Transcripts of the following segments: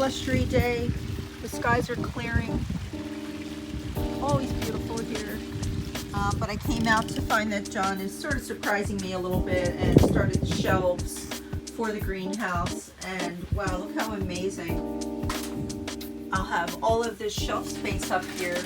blustery day. The skies are clearing. Always beautiful here. But I came out to find that John is sort of surprising me a little bit and started shelves for the greenhouse. And wow, look how amazing. I'll have all of this shelf space up here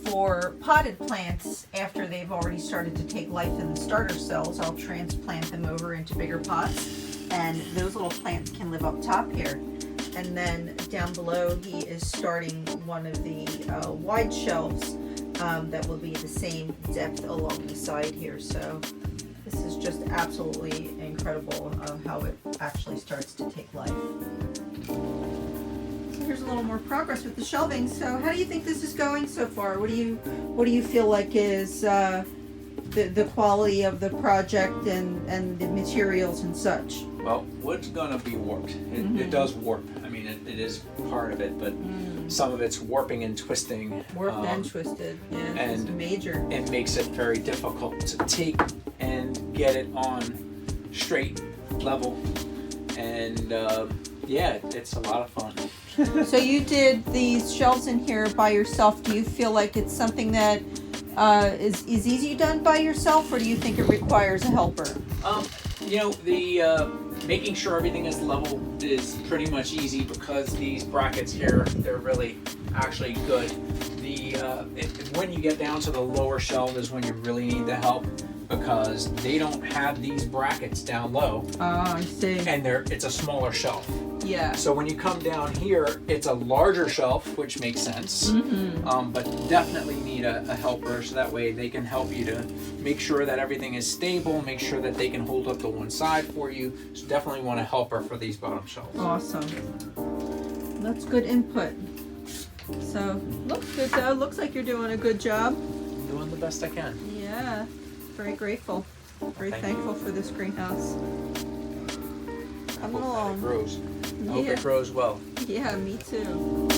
for potted plants. After they've already started to take life in the starter cells, I'll transplant them over into bigger pots, and those little plants can live up top here. And then down below, he is starting one of the wide shelves that will be the same depth along the side here. So this is just absolutely incredible how it actually starts to take life. So here's a little more progress with the shelving. So how do you think this is going so far? What do you feel like is the quality of the project and the materials and such? Well, wood's gonna be warped. It does warp. I mean, it is part of it, but some of it's warping and twisting. Warped and twisted, yeah, and it's major. It makes it very difficult to take and get it on straight, level, and yeah, it's a lot of fun. So you did these shelves in here by yourself. Do you feel like it's something that is easy done by yourself, or do you think it requires a helper? You know, the making sure everything is level is pretty much easy because these brackets here, they're really actually good. When you get down to the lower shelf is when you really need the help, because they don't have these brackets down low. Oh, I see. And it's a smaller shelf. Yeah. So when you come down here, it's a larger shelf, which makes sense. But definitely need a helper, so that way they can help you to make sure that everything is stable, make sure that they can hold up to one side for you. So definitely want a helper for these bottom shelves. Awesome. That's good input. So looks good though. Looks like you're doing a good job. Doing the best I can. Yeah. Very grateful. Very thankful for this greenhouse. Coming along. It grows. I hope Yeah. it grows well. Yeah, me too.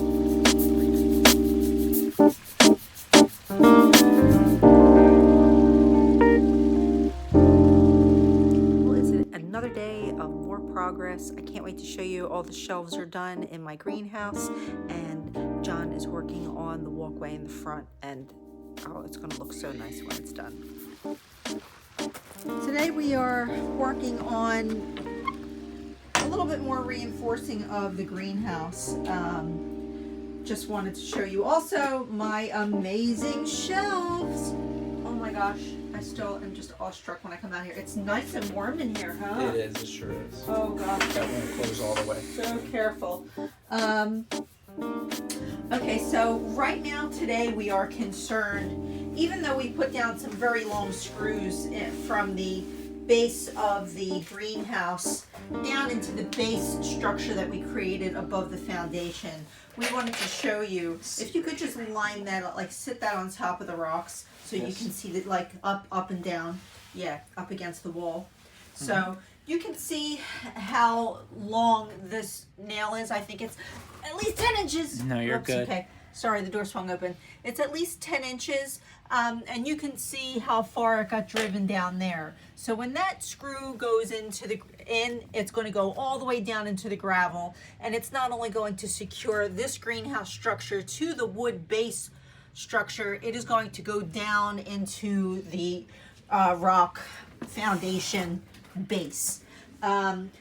Well, it's another day of more progress. I can't wait to show you all the shelves are done in my greenhouse, and John is working on the walkway in the front, and oh, it's going to look so nice when it's done. Today we are working on a little bit more reinforcing of the greenhouse. Just wanted to show you also my amazing shelves. Oh my gosh, I still am just awestruck when I come out here. It's nice and warm in here, huh? It is, it sure is. Oh gosh. That won't close all the way. So careful. Okay, so right now today we are concerned, even though we put down some very long screws from the base of the greenhouse down into the base structure that we created above the foundation, we wanted to show you, if you could just line that up, like sit that on top of the rocks so you can see that, like up and down, yeah, up against the wall. So you can see how long this nail is. I think it's at least 10 inches. No, you're Oops, good. Okay. Sorry, the door swung open. It's at least 10 inches, and you can see how far it got driven down there. So when that screw goes into it's going to go all the way down into the gravel, and it's not only going to secure this greenhouse structure to the wood base structure, it is going to go down into the rock foundation base.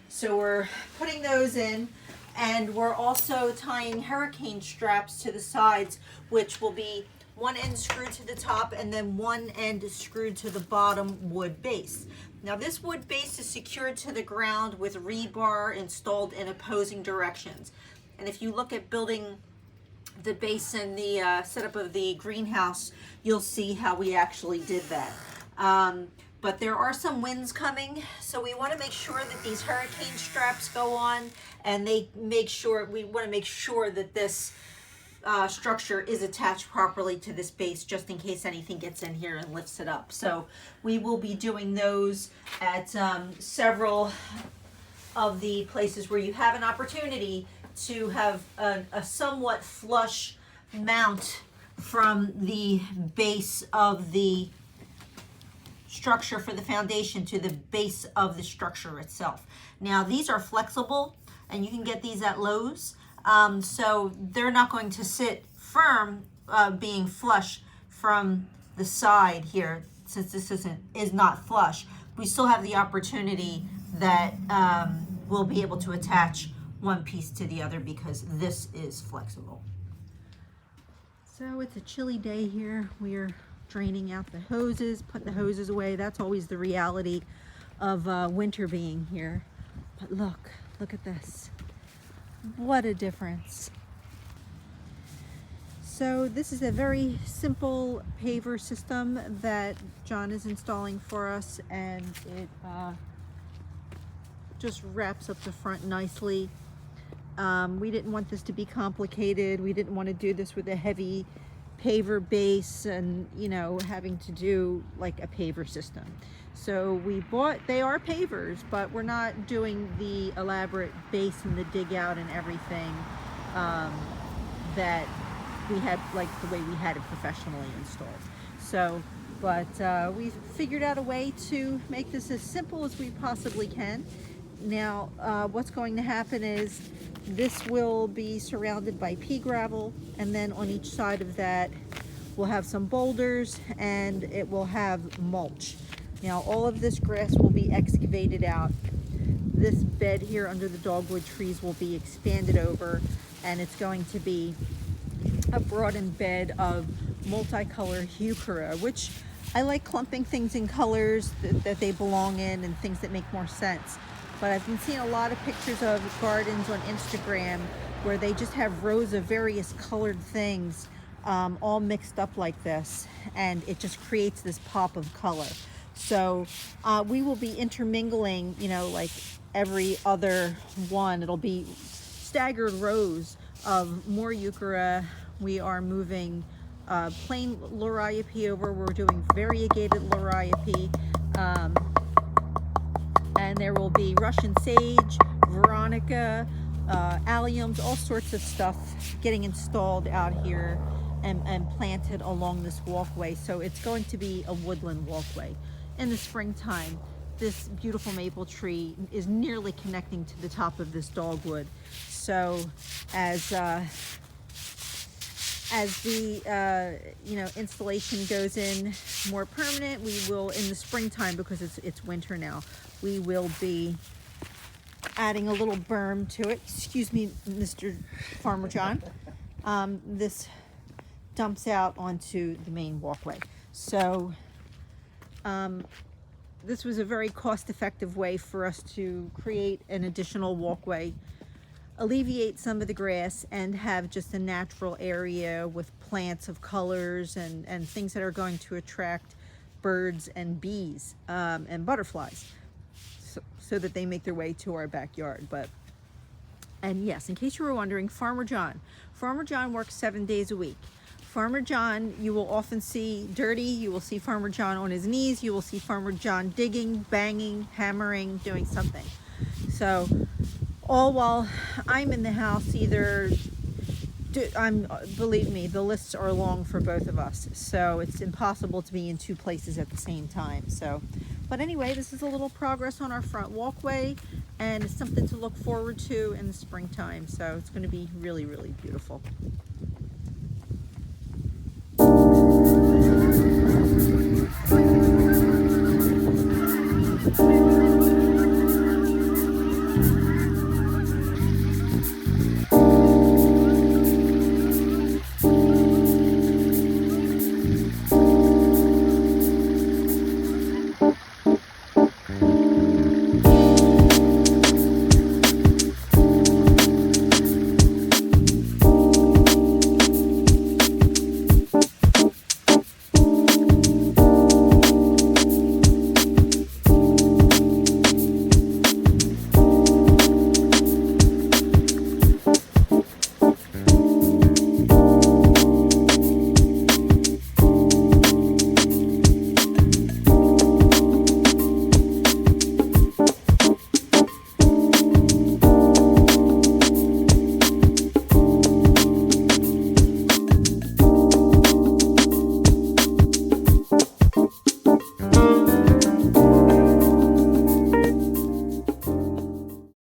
So we're putting those in. And we're also tying hurricane straps to the sides, which will be one end screwed to the top and then one end screwed to the bottom wood base. Now this wood base is secured to the ground with rebar installed in opposing directions. And if you look at building the base and the setup of the greenhouse, you'll see how we actually did that. But there are some winds coming, so we want to make sure that these hurricane straps go on, and we want to make sure that this structure is attached properly to this base, just in case anything gets in here and lifts it up. So we will be doing those at several of the places where you have an opportunity to have a somewhat flush mount from the base of the structure for the foundation to the base of the structure itself. Now these are flexible and you can get these at Lowe's. So they're not going to sit firm, being flush from the side here, since this is not flush. We still have the opportunity that we'll be able to attach one piece to the other because this is flexible. So it's a chilly day here. We're draining out the hoses, putting the hoses away. That's always the reality of winter being here. But look at this. What a difference. So this is a very simple paver system that John is installing for us, and it just wraps up the front nicely. We didn't want this to be complicated. We didn't want to do this with a heavy paver base and, you know, having to do like a paver system. So they are pavers, but we're not doing the elaborate base and the dig out and everything that we had, like the way we had it professionally installed. So, but we figured out a way to make this as simple as we possibly can. Now, what's going to happen is this will be surrounded by pea gravel, and then on each side of that we'll have some boulders and it will have mulch. Now all of this grass will be excavated out. This bed here under the dogwood trees will be expanded over, and it's going to be a broadened bed of multicolor heuchera, which I like clumping things in colors that they belong in and things that make more sense. But I've been seeing a lot of pictures of gardens on Instagram where they just have rows of various colored things all mixed up like this, and it just creates this pop of color. So we will be intermingling, you know, like every other one. It'll be staggered rows of more euchera. We are moving plain liriope over. We're doing variegated liriope. And there will be Russian sage, veronica, alliums, all sorts of stuff getting installed out here and planted along this walkway. So it's going to be a woodland walkway. In the springtime, this beautiful maple tree is nearly connecting to the top of this dogwood. So as the you know, installation goes in more permanent, we will, in the springtime, because it's winter now, we will be adding a little berm to it. Excuse me, Mr. Farmer John. This dumps out onto the main walkway. So this was a very cost-effective way for us to create an additional walkway, alleviate some of the grass, and have just a natural area with plants of colors and things that are going to attract birds and bees and butterflies, so that they make their way to our backyard. And yes, in case you were wondering, Farmer John works 7 days a week. Farmer John, you will often see dirty. You will see Farmer John on his knees. You will see Farmer John digging, banging, hammering, doing something. So all while I'm in the house, believe me, the lists are long for both of us. So it's impossible to be in two places at the same time. So, but anyway, this is a little progress on our front walkway, and it's something to look forward to in the springtime. So it's going to be really, really beautiful.